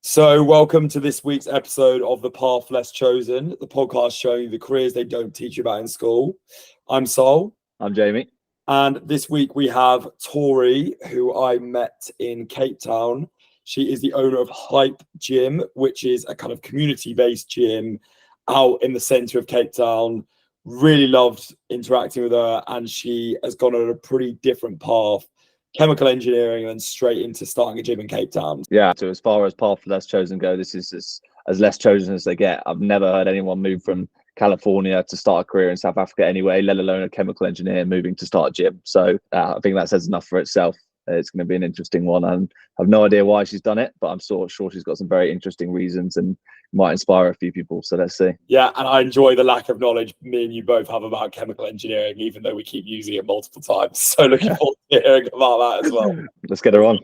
So, welcome to this week's episode of The Path Less Chosen, the podcast showing you the careers they don't teach you about in school. I'm Sol. I'm Jamie. And this week we have Tori, who I met in Cape Town. She is the owner of HYP GYM, which is a kind of community-based gym out in the centre of Cape Town. Really loved interacting with her, and she has gone on a pretty different path. Chemical engineering and straight into starting a gym in Cape Town. Yeah, so as far as Path Less Chosen go, this is as less chosen as they get. I've never heard anyone move from California to start a career in South Africa anyway, let alone a chemical engineer moving to start a gym. So I think that says enough for itself. It's going to be an interesting one, and I have no idea why she's done it, but I'm sure she's got some very interesting reasons and might inspire a few people. So let's see. Yeah, and I enjoy the lack of knowledge me and you both have about chemical engineering, even though we keep using it multiple times. So looking forward to hearing about that as well. Let's get her on.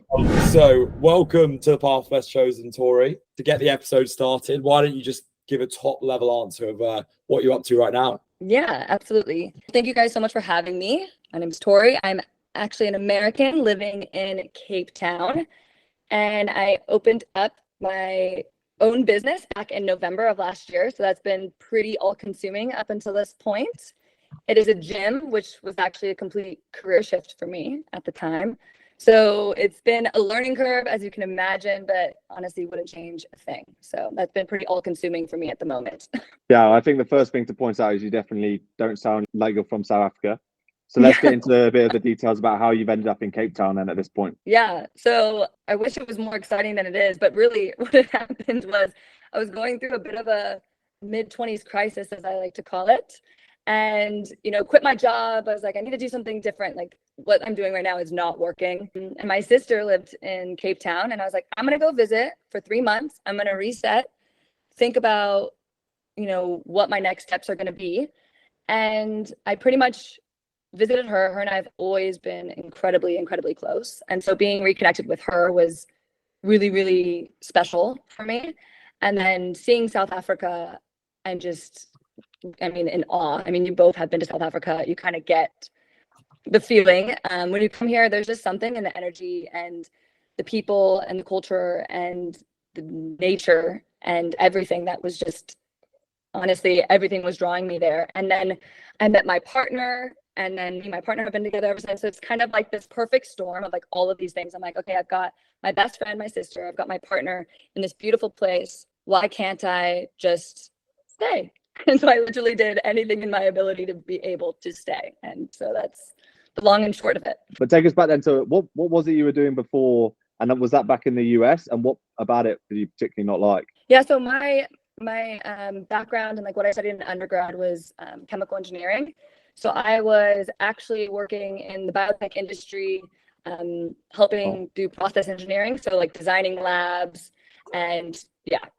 So welcome to the Path Less Chosen, Tori. To get the episode started, why don't you just give a top level answer of what you're up to right now? Yeah, absolutely. Thank you guys so much for having me. My name is Tori. I'm actually an American living in Cape Town, and I opened up my own business back in November of last year. So that's been pretty all-consuming up until this point. It is a gym, which was actually a complete career shift for me at the time. So it's been a learning curve, as you can imagine, but honestly wouldn't change a thing. So that's been pretty all-consuming for me at the moment. Yeah, I think the first thing to point out is you definitely don't sound like you're from South Africa. So let's get into a bit of the details about how you've ended up in Cape Town then at this point. Yeah, so I wish it was more exciting than it is, but really what had happened was I was going through a bit of a mid-20s crisis, as I like to call it, and, quit my job. I was like, I need to do something different. Like what I'm doing right now is not working. And my sister lived in Cape Town, and I was like, I'm going to go visit for 3 months. I'm going to reset, think about, what my next steps are going to be. And I pretty much visited her. Her and I have always been incredibly, incredibly close. And so being reconnected with her was really, really special for me. And then seeing South Africa and just, in awe. You both have been to South Africa. You kind of get the feeling. When you come here, there's just something in the energy and the people and the culture and the nature and everything that was just, honestly, everything was drawing me there. And then I met my partner. And then me and my partner have been together ever since. So it's kind of like this perfect storm of like all of these things. I'm like, okay, I've got my best friend, my sister, I've got my partner in this beautiful place. Why can't I just stay? And so I literally did anything in my ability to be able to stay. And so that's the long and short of it. But take us back then to what was it you were doing before? And was that back in the US? And what about it did you particularly not like? Yeah, so my background and like what I studied in undergrad was chemical engineering. So I was actually working in the biotech industry, helping do process engineering. So like designing labs and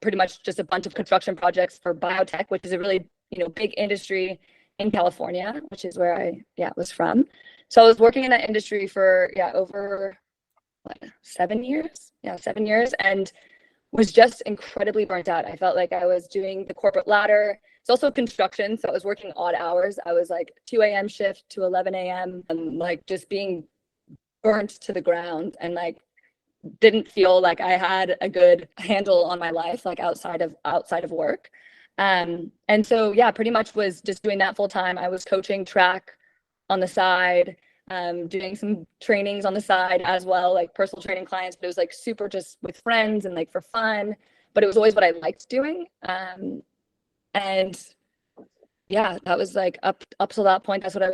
pretty much just a bunch of construction projects for biotech, which is a really, big industry in California, which is where I was from. So I was working in that industry for, over 7 years? 7 years, and was just incredibly burnt out. I felt like I was doing the corporate ladder. It's also construction, so I was working odd hours. I was like 2 a.m. shift to 11 a.m. and like just being burnt to the ground and like didn't feel like I had a good handle on my life, like outside of work. And so pretty much was just doing that full time. I was coaching track on the side, doing some trainings on the side as well, like personal training clients, but it was like super just with friends and like for fun, but it was always what I liked doing. And that was like up to that point, that's what I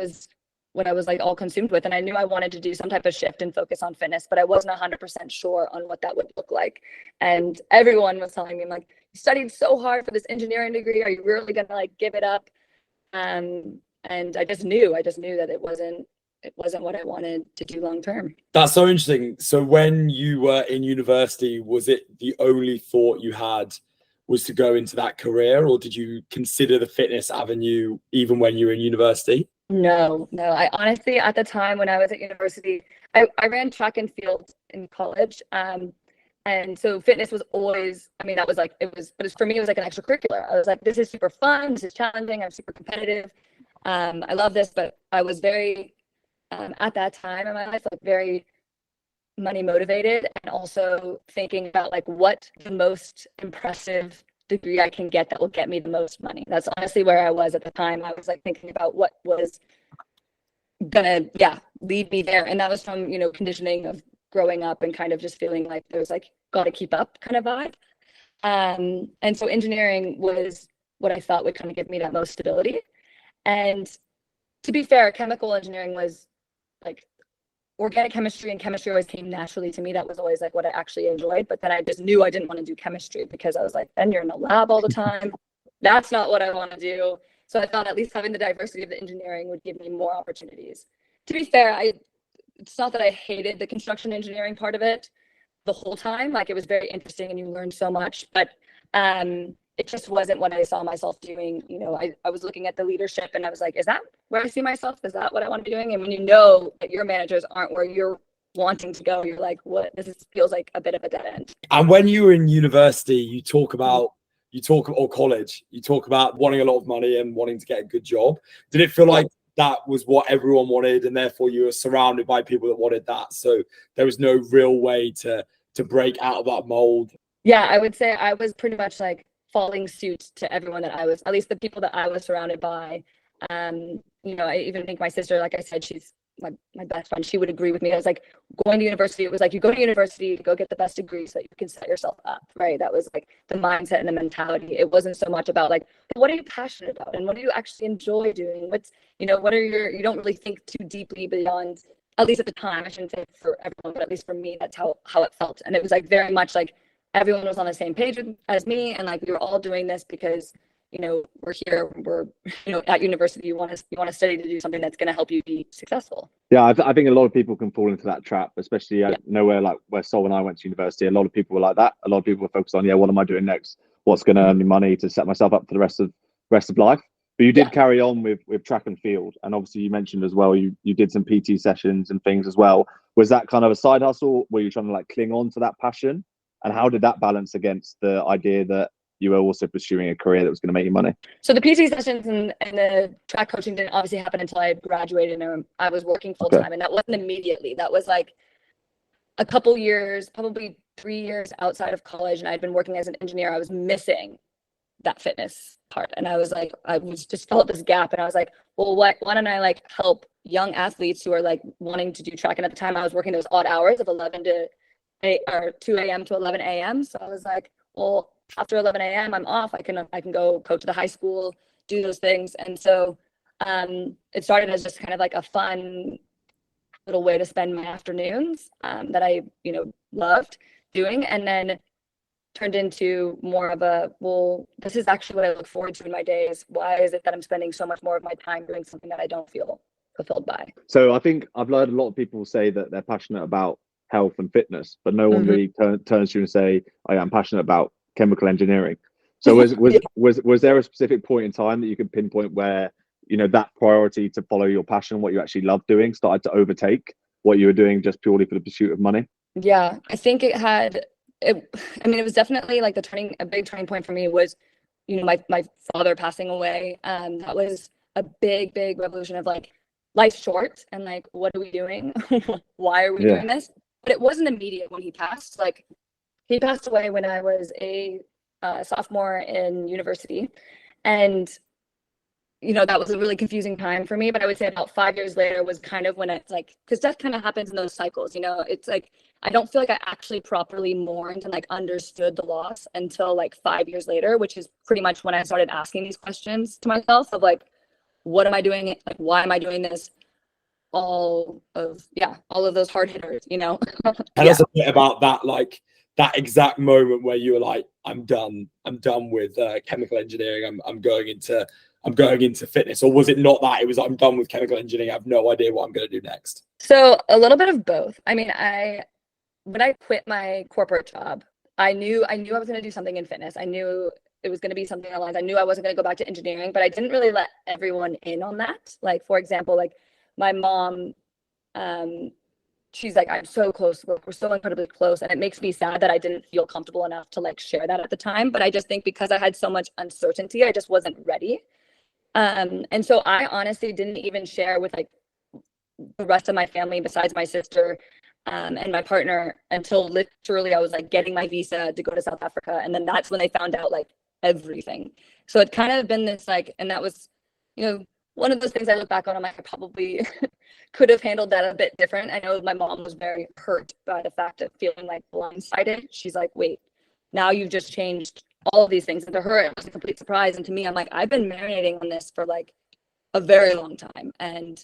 was like all consumed with. And I knew I wanted to do some type of shift and focus on fitness, but I wasn't 100% sure on what that would look like. And everyone was telling me, I'm like, you studied so hard for this engineering degree. Are you really going to like give it up? And I just knew that it wasn't what I wanted to do long term. That's so interesting. So when you were in university, was it the only thought you had was to go into that career, or did you consider the fitness avenue even when you were in university? No. I honestly, at the time when I was at university, I ran track and field in college. And so fitness was always, that was like, but for me, it was like an extracurricular. I was like, this is super fun. This is challenging. I'm super competitive. I love this, but I was very, at that time in my life, like very money motivated, and also thinking about like what the most impressive degree I can get that will get me the most money. That's honestly where I was at the time. I was like thinking about what was gonna lead me there, and that was from conditioning of growing up and kind of just feeling like there was like gotta keep up kind of vibe. And so engineering was what I thought would kind of give me that most stability. And to be fair, chemical engineering was like organic chemistry, and chemistry always came naturally to me. That was always like what I actually enjoyed. But then I just knew I didn't want to do chemistry because I was like, then you're in the lab all the time. That's not what I want to do. So I thought at least having the diversity of the engineering would give me more opportunities. To be fair, it's not that I hated the construction engineering part of it the whole time. Like, it was very interesting and you learned so much, but it just wasn't what I saw myself doing. I was looking at the leadership and I was like, is that where I see myself? Is that what I want to be doing? And when you know that your managers aren't where you're wanting to go, you're like, what? Feels like a bit of a dead end. And when you were in university, or college, you talk about wanting a lot of money and wanting to get a good job. Did it feel like that was what everyone wanted, and therefore you were surrounded by people that wanted that, so there was no real way to break out of that mold? Yeah, I would say I was pretty much like following suit to everyone that I was, at least the people that I was surrounded by. I even think my sister, like I said, she's my best friend, she would agree with me. I was like, going to university, it was like, you go to university to go get the best degree so that you can set yourself up, right? That was like the mindset and the mentality. It wasn't so much about like, what are you passionate about and what do you actually enjoy doing? What are you don't really think too deeply beyond, at least at the time. I shouldn't say for everyone, but at least for me, that's how it felt. And it was like very much like everyone was on the same page as me, and like we were all doing this because we're here, we're at university, you want to study to do something that's going to help you be successful. I think a lot of people can fall into that trap, especially nowhere like where Sol and I went to university. A lot of people were like that. A lot of people were focused on, what am I doing next? What's going to earn me money to set myself up for the rest of life? But you did carry on with track and field, and obviously you mentioned as well you did some PT sessions and things as well. Was that kind of a side hustle? Were you trying to like cling on to that passion? And how did that balance against the idea that you were also pursuing a career that was going to make you money? So the PT sessions and the track coaching didn't obviously happen until I graduated and I was working full time. And that wasn't immediately. That was like a couple years, probably 3 years outside of college. And I'd been working as an engineer. I was missing that fitness part. And I was like, just felt this gap. And I was like, well, why don't I like help young athletes who are like wanting to do track? And at the time I was working those odd hours of 11 to 8 or 2 a.m. to 11 a.m. So I was like, well, after 11 a.m. I'm off. I can go coach the high school, do those things. And so it started as just kind of like a fun little way to spend my afternoons that I, loved doing, and then turned into more of a, well, this is actually what I look forward to in my days. Why is it that I'm spending so much more of my time doing something that I don't feel fulfilled by? So I think I've heard a lot of people say that they're passionate about health and fitness, but no one really turns to you and say, I'm passionate about chemical engineering. So was there a specific point in time that you could pinpoint where that priority to follow your passion, what you actually love doing, started to overtake what you were doing just purely for the pursuit of money? Yeah, I think it was definitely like a big turning point for me was my father passing away. That was a big revolution of like, life's short and like, what are we doing? Why are we doing this? But it wasn't immediate when he passed. Like, he passed away when I was a sophomore in university. And, that was a really confusing time for me. But I would say about 5 years later was kind of when it's like, because death kind of happens in those cycles, it's like, I don't feel like I actually properly mourned and like understood the loss until like 5 years later, which is pretty much when I started asking these questions to myself of like, what am I doing? Like, why am I doing this? All of those hard hitters, Tell us a bit about that, like that exact moment where you were like, I'm done with chemical engineering. I'm going into fitness. Or was it not that? It was, I'm done with chemical engineering. I have no idea what I'm going to do next. So a little bit of both. I mean, when I quit my corporate job, I knew I was going to do something in fitness. I knew it was going to be something along. I knew I wasn't going to go back to engineering, but I didn't really let everyone in on that. Like, for example, like my mom, she's like, I'm so close. We're so incredibly close. And it makes me sad that I didn't feel comfortable enough to like share that at the time. But I just think because I had so much uncertainty, I just wasn't ready. And so I honestly didn't even share with like the rest of my family besides my sister and my partner until literally I was like getting my visa to go to South Africa. And then that's when they found out like everything. So it kind of been this like, and that was, you know, one of those things I look back on, I'm like, I probably could have handled that a bit different. I know my mom was very hurt by the fact of feeling like blindsided. She's like, wait, now you've just changed all of these things. And to her, it was a complete surprise. And to me, I'm like, I've been marinating on this for like a very long time. And,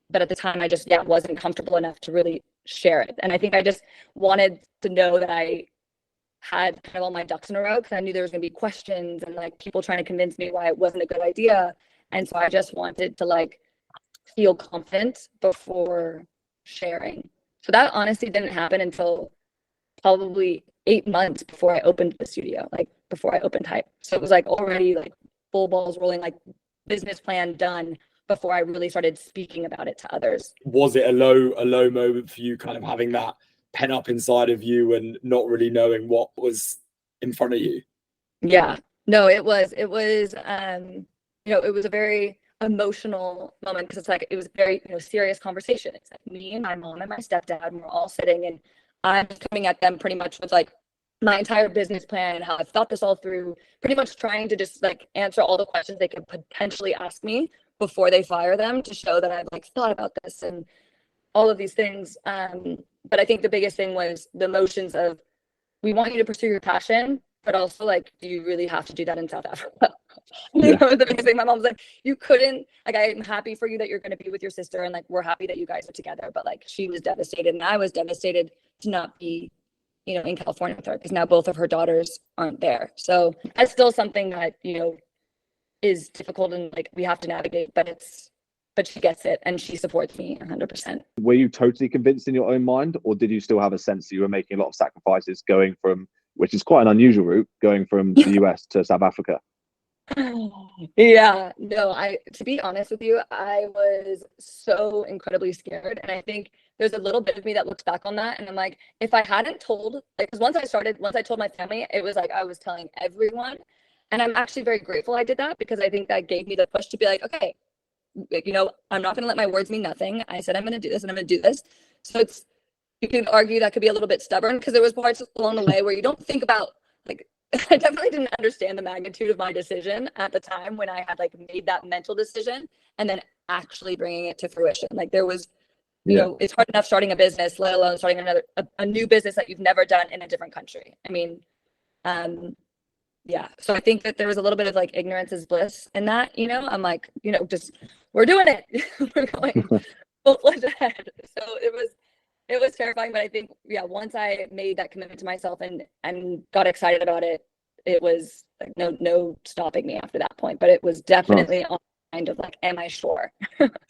but at the time I just, wasn't comfortable enough to really share it. And I think I just wanted to know that I had kind of all my ducks in a row, because I knew there was going to be questions and like people trying to convince me why it wasn't a good idea. And so I just wanted to like feel confident before sharing. So that honestly didn't happen until probably 8 months before I opened the studio, like before I opened HYP. So it was like already like full balls rolling, like business plan done before I really started speaking about it to others. Was it a low moment for you, kind of having that pen up inside of you and not really knowing what was in front of you? Yeah, no, it was, you know, it was a very emotional moment, because it's like, it was very, you know, serious conversation. It's like me and my mom and my stepdad, and we're all sitting, and I'm coming at them pretty much with like my entire business plan and how I've thought this all through, pretty much trying to just like answer all the questions they could potentially ask me before they fire them, to show that I've like thought about this and all of these things. But I think the biggest thing was the emotions of, we want you to pursue your passion, but also like, do you really have to do that in South Africa? You know, the biggest thing, my mom's like, you couldn't, like, I'm happy for you that you're going to be with your sister, and like, we're happy that you guys are together. But like, she was devastated, and I was devastated to not be, you know, in California with her, because now both of her daughters aren't there. So that's still something that, you know, is difficult, and like we have to navigate, but she gets it, and she supports me 100%. Were you totally convinced in your own mind, or did you still have a sense that you were making a lot of sacrifices going from, which is quite an unusual route, going from the US to South Africa? Yeah, no, to be honest with you, I was so incredibly scared. And I think there's a little bit of me that looks back on that, and I'm like, if I hadn't told, like, because once I told my family, it was like I was telling everyone. And I'm actually very grateful I did that, because I think that gave me the push to be like, okay, you know, I'm not going to let my words mean nothing. I said I'm going to do this, and I'm going to do this. So it's, you could argue that could be a little bit stubborn, because there was parts along the way where you don't think about, like, I definitely didn't understand the magnitude of my decision at the time when I had like made that mental decision and then actually bringing it to fruition. Like, there was, you know, it's hard enough starting a business, let alone starting a new business that you've never done in a different country. I mean, yeah. So I think that there was a little bit of like ignorance is bliss in that, you know. I'm like, you know, just, we're doing it. We're going full fledged ahead. So it was terrifying, but I think, once I made that commitment to myself and got excited about it, it was like no stopping me after that point. But it was definitely on the mind of like, am I sure?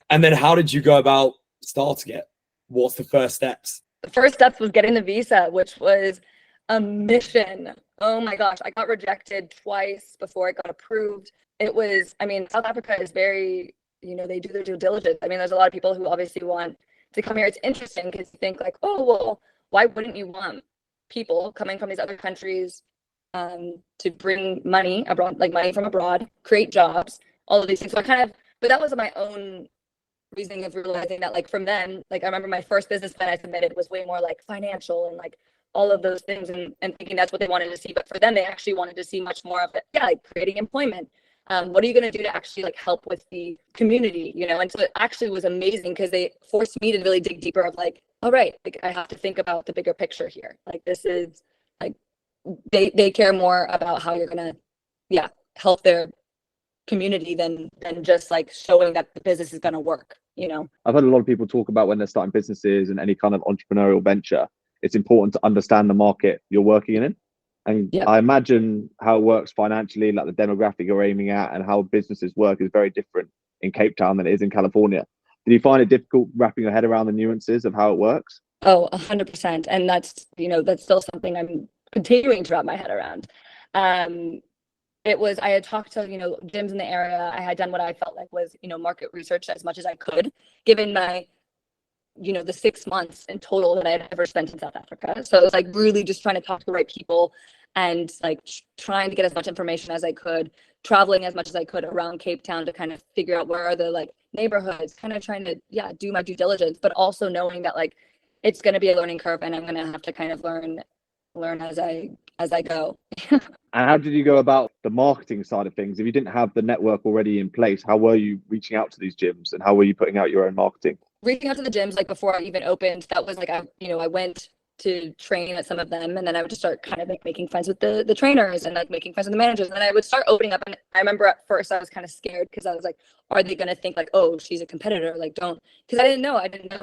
And then how did you go about starting it? What's the first steps? The first steps was getting the visa, which was a mission. Oh my gosh, I got rejected twice before it got approved. It was, I mean, South Africa is very, you know, they do their due diligence. I mean, there's a lot of people who obviously want to come here. It's interesting because you think like, oh, well, why wouldn't you want people coming from these other countries to bring money abroad, like money from abroad, create jobs, all of these things. So I kind of, but that was my own reasoning of realizing that like from then, like I remember my first business plan I submitted was way more like financial and like all of those things, and thinking that's what they wanted to see. But for them, they actually wanted to see much more of it. Yeah, like creating employment. What are you going to do to actually like help with the community, you know? And so it actually was amazing because they forced me to really dig deeper of like, all right, like I have to think about the bigger picture here. Like this is like, they care more about how you're going to, help their community than just like showing that the business is going to work, you know? I've heard a lot of people talk about when they're starting businesses and any kind of entrepreneurial venture, it's important to understand the market you're working in. And I imagine how it works financially, like the demographic you're aiming at and how businesses work is very different in Cape Town than it is in California. Did you find it difficult wrapping your head around the nuances of how it works? Oh, 100%. And that's, you know, that's still something I'm continuing to wrap my head around. I had talked to, you know, gyms in the area. I had done what I felt like was, you know, market research as much as I could, given my, you know, the 6 months in total that I had ever spent in South Africa. So it was like really just trying to talk to the right people and like trying to get as much information as I could, traveling as much as I could around Cape Town to kind of figure out where are the like neighborhoods, kind of trying to, do my due diligence, but also knowing that like, it's going to be a learning curve, and I'm going to have to kind of learn as I go. And how did you go about the marketing side of things? If you didn't have the network already in place, how were you reaching out to these gyms, and how were you putting out your own marketing? Reaching out to the gyms, like before I even opened, that was like, I went to train at some of them, and then I would just start kind of like making friends with the trainers and like making friends with the managers. And then I would start opening up. And I remember at first I was kind of scared because I was like, are they going to think like, oh, she's a competitor? Like, don't, because I didn't know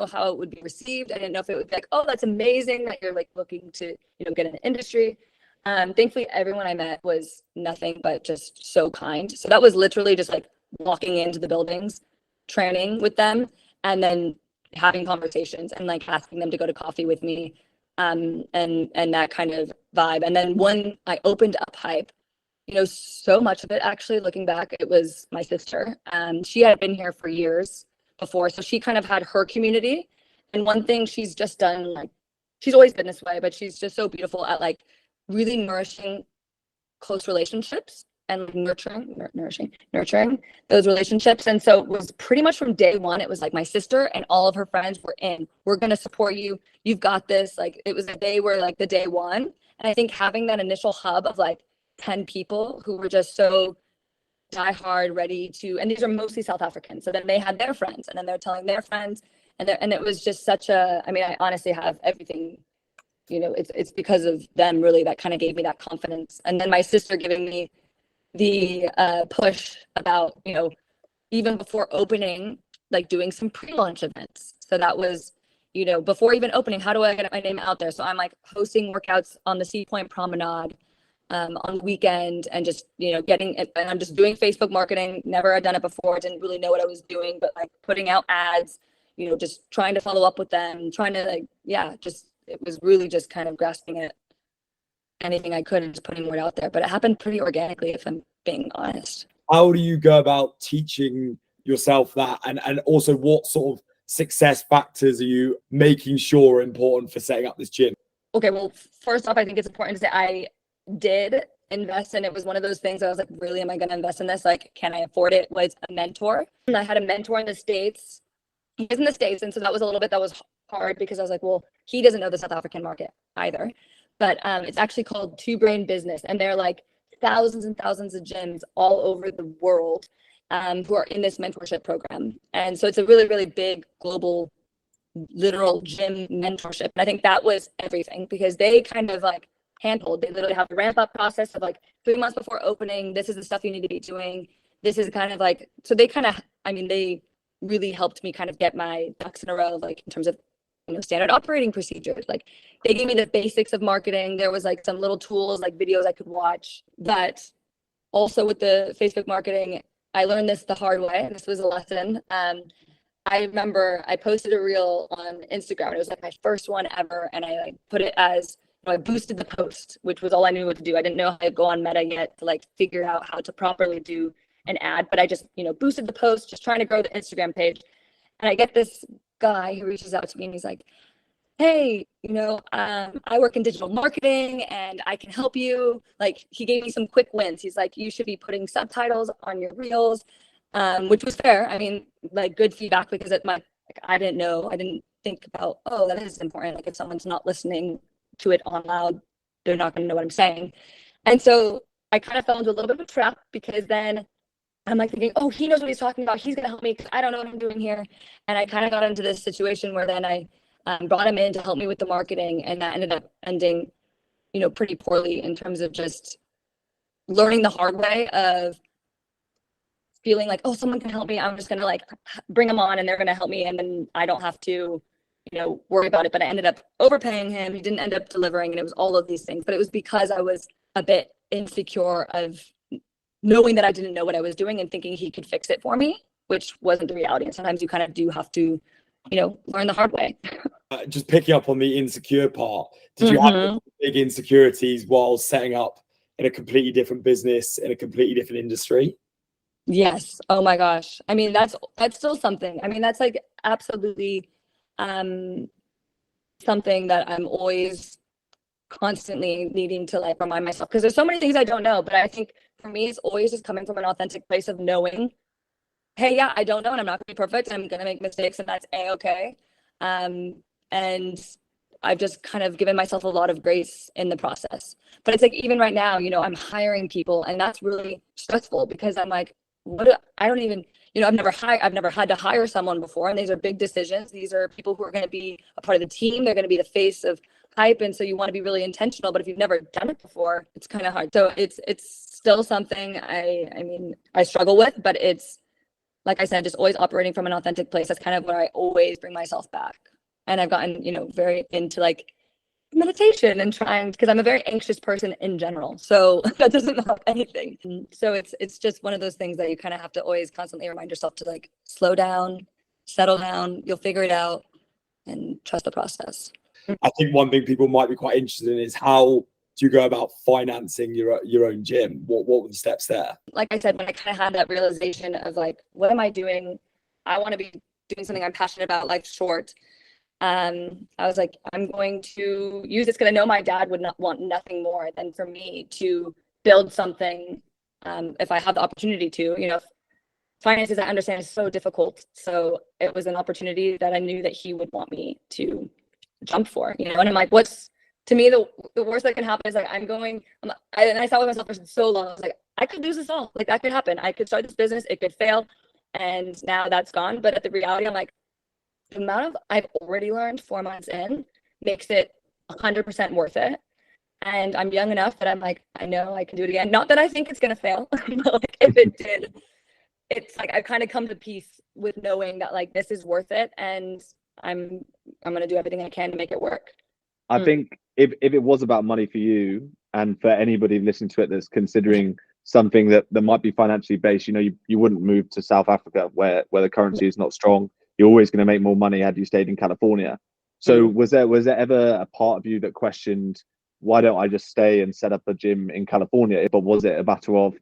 how it would be received. I didn't know if it would be like, oh, that's amazing that you're like looking to, get in the industry. Thankfully, everyone I met was nothing but just so kind. So that was literally just like walking into the buildings, training with them, and then having conversations and like asking them to go to coffee with me, and that kind of vibe. And then when I opened up HYP, so much of it, actually looking back, it was my sister. She had been here for years before, so she kind of had her community. And one thing she's just done, like, she's always been this way, but she's just so beautiful at like really nourishing close relationships and like nurturing those relationships. And so it was pretty much from day one, it was like my sister and all of her friends were in. We're going to support you. You've got this. Like, it was, they were like the day one. And I think having that initial hub of like 10 people who were just so diehard, ready to, and these are mostly South Africans. So then they had their friends, and then they're telling their friends, and it was just such a, I mean, I honestly have everything, it's because of them really that kind of gave me that confidence. And then my sister giving me the push about, even before opening, like doing some pre-launch events. So that was, before even opening, how do I get my name out there? So I'm like hosting workouts on the Sea Point Promenade on the weekend, and just, getting it, and I'm just doing Facebook marketing. Never had done it before, didn't really know what I was doing, but like putting out ads, just trying to follow up with them, trying to like, it was really just kind of grasping at anything I could and just putting word out there. But it happened pretty organically, if I'm being honest. How do you go about teaching yourself that? And also, what sort of success factors are you making sure are important for setting up this gym? Okay, well, first off, I think it's important to say I did invest, and it was one of those things I was like, really, am I going to invest in this? Like, can I afford it? Was a mentor. And I had a mentor in the States. He was in the States, and so that was a little bit, that was hard, because I was like, well, he doesn't know the South African market either. But it's actually called Two Brain Business, and they're like thousands and thousands of gyms all over the world who are in this mentorship program. And so it's a really, really big global literal gym mentorship. And I think that was everything, because they kind of like handhold, they literally have the ramp up process of like 3 months before opening, this is the stuff you need to be doing. This is kind of like, so they kind of, I mean, they really helped me kind of get my ducks in a row, like in terms of, standard operating procedures. Like, they gave me the basics of marketing. There was like some little tools, like videos I could watch. But also with the Facebook marketing, I learned this the hard way, and this was a lesson. I remember I posted a reel on Instagram, and it was like my first one ever, and I like put it as, I boosted the post, which was all I knew what to do. I didn't know how to go on Meta yet to like figure out how to properly do an ad, but I just, boosted the post, just trying to grow the Instagram page. And I get this guy who reaches out to me, and he's like, hey, I work in digital marketing and I can help you. Like, he gave me some quick wins. He's like, you should be putting subtitles on your reels, which was fair. I mean, like, good feedback, because I didn't know, I didn't think about, oh, that is important. Like, if someone's not listening to it on loud, they're not going to know what I'm saying. And so I kind of fell into a little bit of a trap, because then I'm like thinking, oh, he knows what he's talking about. He's going to help me, because I don't know what I'm doing here. And I kind of got into this situation where then I brought him in to help me with the marketing, and that ended up ending, pretty poorly, in terms of just learning the hard way of feeling like, oh, someone can help me. I'm just going to like bring them on and they're going to help me, and then I don't have to, worry about it. But I ended up overpaying him. He didn't end up delivering, and it was all of these things. But it was because I was a bit insecure of knowing that I didn't know what I was doing and thinking he could fix it for me, which wasn't the reality. And sometimes you kind of do have to, learn the hard way. Just picking up on the insecure part, did you have big insecurities while setting up in a completely different business, in a completely different industry? Yes. Oh my gosh. I mean, that's still something. I mean, that's like absolutely something that I'm always constantly needing to like remind myself, because there's so many things I don't know. But I think for me, it's always just coming from an authentic place of knowing, hey, yeah, I don't know, and I'm not gonna be perfect, and I'm gonna make mistakes, and that's a-okay. And I've just kind of given myself a lot of grace in the process. But it's like, even right now, I'm hiring people, and that's really stressful because I'm like, I don't even, I've never had to hire someone before. And these are big decisions. These are people who are going to be a part of the team. They're going to be the face of Hype. And so you want to be really intentional, but if you've never done it before, it's kind of hard. So it's still something I struggle with, but it's, like I said, just always operating from an authentic place. That's kind of where I always bring myself back. And I've gotten, very into like meditation and trying, because I'm a very anxious person in general. So that doesn't help anything. So it's just one of those things that you kind of have to always constantly remind yourself to like slow down, settle down, you'll figure it out, and trust the process. I think one thing people might be quite interested in is how do you go about financing your own gym? What were the steps there? Like I said, when I kind of had that realization of like, what am I doing? I want to be doing something I'm passionate about, like short. I was like, I'm going to use this because I know my dad would not want nothing more than for me to build something. If I have the opportunity to, finances, I understand, is so difficult. So it was an opportunity that I knew that he would want me to jump for, and I'm like, to me, the worst that can happen is like, and I thought with myself for so long, I was like, I could lose this all. Like, that could happen. I could start this business, it could fail. And now that's gone. But at the reality, I'm like, the amount of I've already learned 4 months in makes it 100% worth it. And I'm young enough that I'm like, I know I can do it again. Not that I think it's going to fail, but like, if it did, it's like, I've kind of come to peace with knowing that like, this is worth it. And I'm going to do everything I can to make it work. I think if it was about money for you, and for anybody listening to it that's considering something that might be financially based, you wouldn't move to South Africa where the currency is not strong. You're always going to make more money had you stayed in California. So was there ever a part of you that questioned, why don't I just stay and set up a gym in California? But was it a matter of,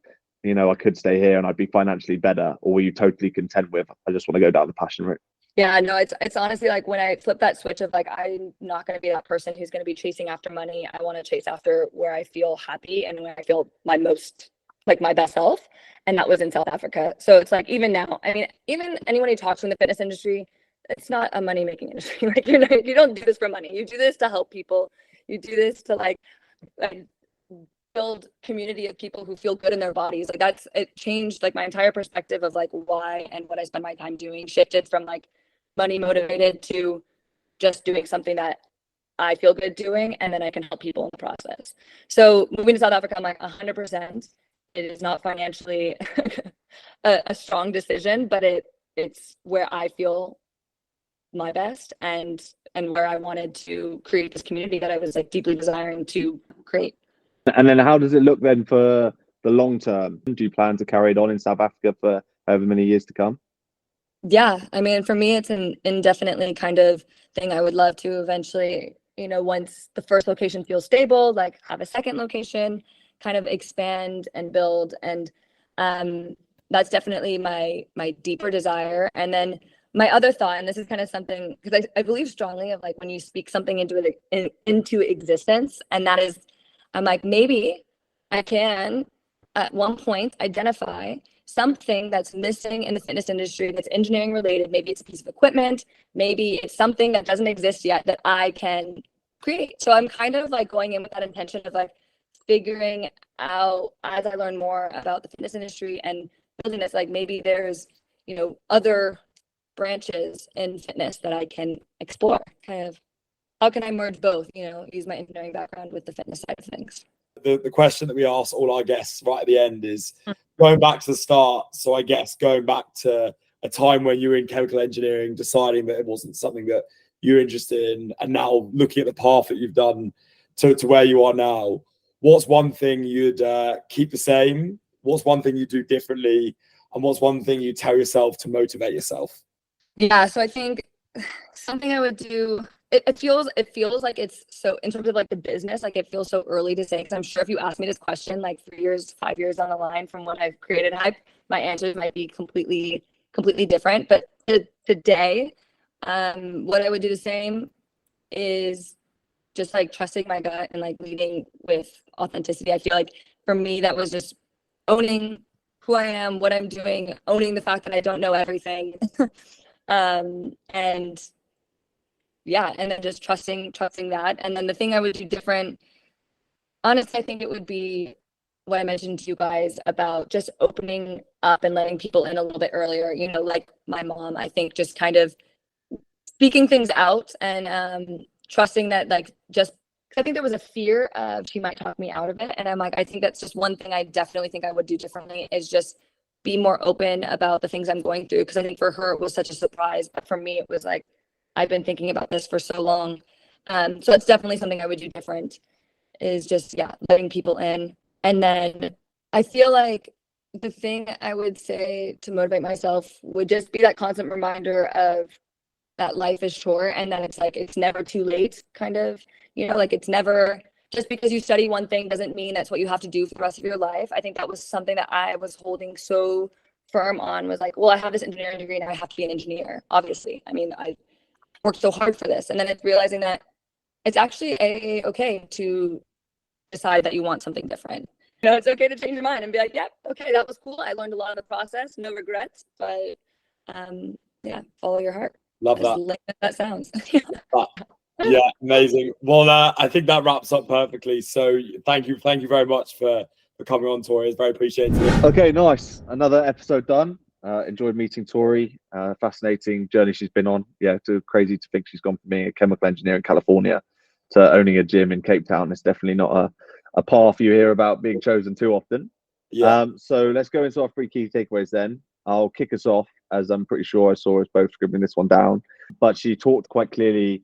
I could stay here and I'd be financially better, or were you totally content with, I just want to go down the passion route? Yeah, no, it's honestly like, when I flip that switch of like, I'm not going to be that person who's going to be chasing after money. I want to chase after where I feel happy and when I feel my most, like, my best self. And that was in South Africa. So it's like, even now, I mean, even anyone who talks in the fitness industry, it's not a money making industry. Like, you don't do this for money. You do this to help people. You do this to like build community of people who feel good in their bodies. Like, it changed like my entire perspective of like why and what I spend my time doing, shifted from like money motivated to just doing something that I feel good doing, and then I can help people in the process. So moving to South Africa, I'm like 100%. It is not financially a strong decision, but it's where I feel my best and where I wanted to create this community that I was like deeply desiring to create. And then how does it look then for the long term? Do you plan to carry it on in South Africa for however many years to come? Yeah, I mean, for me, it's an indefinitely kind of thing. I would love to eventually, once the first location feels stable, like have a second location, kind of expand and build. And that's definitely my deeper desire. And then my other thought, and this is kind of something, because I believe strongly of like when you speak something into existence, and that is, I'm like, maybe I can at one point identify something that's missing in the fitness industry that's engineering related. Maybe it's a piece of equipment, maybe it's something that doesn't exist yet that I can create. So I'm kind of like going in with that intention of like figuring out, as I learn more about the fitness industry and building this, like maybe there's, other branches in fitness that I can explore. Kind of, how can I merge both, use my engineering background with the fitness side of things. The question that we ask all our guests right at the end is going back to the start. So I guess going back to a time when you were in chemical engineering, deciding that it wasn't something that you're interested in, and now looking at the path that you've done to where you are now, what's one thing you'd keep the same? What's one thing you do differently? And what's one thing you tell yourself to motivate yourself? Yeah, so I think something I would do, it feels like it's so, in terms of like the business, like it feels so early to say, because I'm sure if you ask me this question like 3 years, 5 years down the line from when I've created Hype, my answers might be completely different. But today, what I would do the same is just like trusting my gut and like leading with authenticity. I feel like for me, that was just owning who I am, what I'm doing, owning the fact that I don't know everything. And yeah, and then just trusting that. And then the thing I would do different, honestly, I think it would be what I mentioned to you guys about just opening up and letting people in a little bit earlier, you know, like my mom, I think just kind of speaking things out and trusting that, like, just I think there was a fear of she might talk me out of it. And I'm like, I think that's just one thing I definitely think I would do differently is just be more open about the things I'm going through. Cause I think for her, it was such a surprise. But for me, it was like, I've been thinking about this for so long. So it's definitely something I would do different is just, yeah, letting people in. And then I feel like the thing I would say to motivate myself would just be that constant reminder of that life is short and that it's like it's never too late, kind of, you know, like it's never just because you study one thing doesn't mean that's what you have to do for the rest of your life. I think that was something that I was holding so firm on, was like, well, I have this engineering degree and I have to be an engineer, obviously. I mean, I worked so hard for this. And then it's realizing that it's actually okay to decide that you want something different. You know, it's okay to change your mind and be like, yeah, okay, that was cool. I learned a lot of the process, no regrets, but yeah, follow your heart. Love As that. lame as that sounds. Yeah, amazing. Well, I think that wraps up perfectly. So thank you very much for coming on, Tori. It's very appreciated. Okay, nice. Another episode done. Enjoyed meeting Tori. Fascinating journey she's been on. Yeah, too crazy to think she's gone from being a chemical engineer in California to owning a gym in Cape Town. It's definitely not a path you hear about being chosen too often. Yeah. So let's go into our 3 key takeaways then. I'll kick us off, as I'm pretty sure I saw us both scribbling this one down. But she talked quite clearly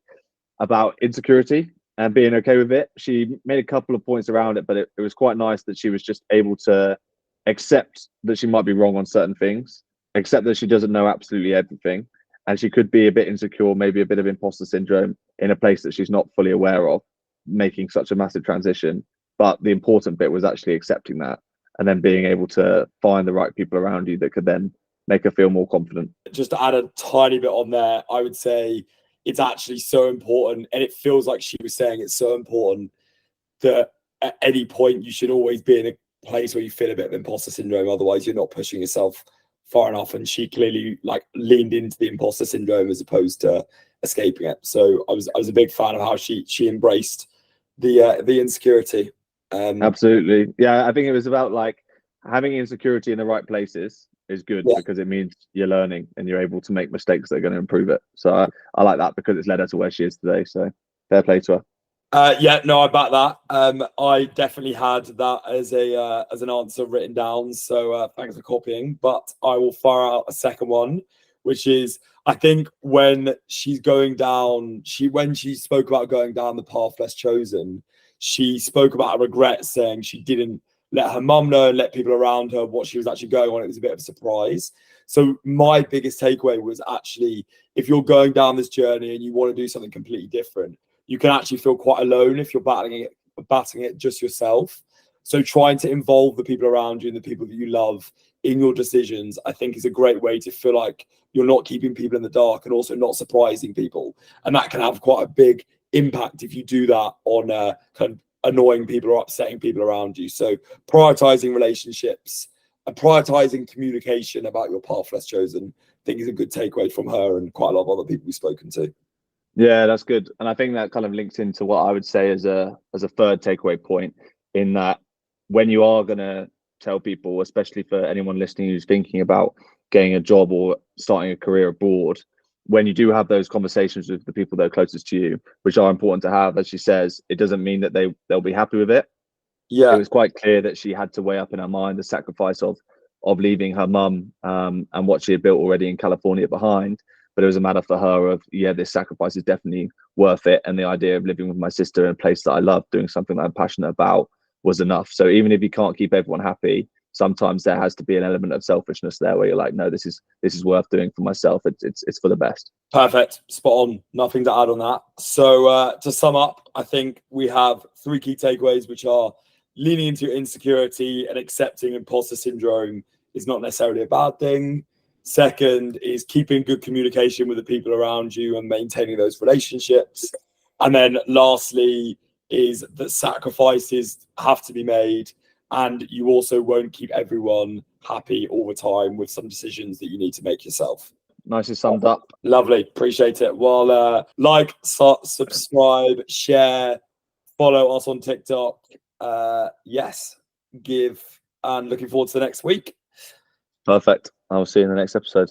about insecurity and being okay with it. She made a couple of points around it, but it was quite nice that she was just able to accept that she might be wrong on certain things, accept that she doesn't know absolutely everything, and she could be a bit insecure, maybe a bit of imposter syndrome in a place that she's not fully aware of, making such a massive transition. But the important bit was actually accepting that and then being able to find the right people around you that could then make her feel more confident. Just to add a tiny bit on there, I would say it's actually so important, and it feels like she was saying it's so important that at any point you should always be in a place where you feel a bit of imposter syndrome. Otherwise, you're not pushing yourself far enough. And she clearly like leaned into the imposter syndrome as opposed to escaping it. So I was a big fan of how she embraced the insecurity. Absolutely. Yeah, I think it was about like having insecurity in the right places is good because it means you're learning and you're able to make mistakes that are going to improve it. So I like that because it's led her to where she is today. So fair play to her. Yeah, no, I back that. I definitely had that as an answer written down. So thanks for copying. But I will fire out a second one, which is I think when she's going down, when she spoke about going down the path less chosen, she spoke about a regret, saying she didn't let her mum know and let people around her what she was actually going on. It was a bit of a surprise. So my biggest takeaway was actually, if you're going down this journey and you want to do something completely different, you can actually feel quite alone if you're battling it just yourself. So trying to involve the people around you and the people that you love in your decisions, I think is a great way to feel like you're not keeping people in the dark and also not surprising people. And that can have quite a big impact if you do that on kind of annoying people or upsetting people around you. So prioritizing relationships and prioritizing communication about your path less chosen, I think is a good takeaway from her and quite a lot of other people we've spoken to. Yeah, that's good. And I think that kind of links into what I would say as a third takeaway point, in that when you are going to tell people, especially for anyone listening who's thinking about getting a job or starting a career abroad, when you do have those conversations with the people that are closest to you, which are important to have, as she says, it doesn't mean that they'll be happy with it. Yeah, it was quite clear that she had to weigh up in her mind the sacrifice of leaving her mum and what she had built already in California behind. But it was a matter for her of, yeah, this sacrifice is definitely worth it. And the idea of living with my sister in a place that I love, doing something that I'm passionate about, was enough. So even if you can't keep everyone happy, sometimes there has to be an element of selfishness there where you're like, no, this is worth doing for myself. It's for the best. Perfect. Spot on. Nothing to add on that. So to sum up, I think we have 3 key takeaways, which are leaning into insecurity and accepting imposter syndrome is not necessarily a bad thing. Second is keeping good communication with the people around you and maintaining those relationships. And then lastly is that sacrifices have to be made, and you also won't keep everyone happy all the time with some decisions that you need to make yourself. Nicely summed up. Lovely. Appreciate it. Well, like, subscribe, share, follow us on TikTok. Yes, give, and looking forward to the next week. Perfect. I'll see you in the next episode.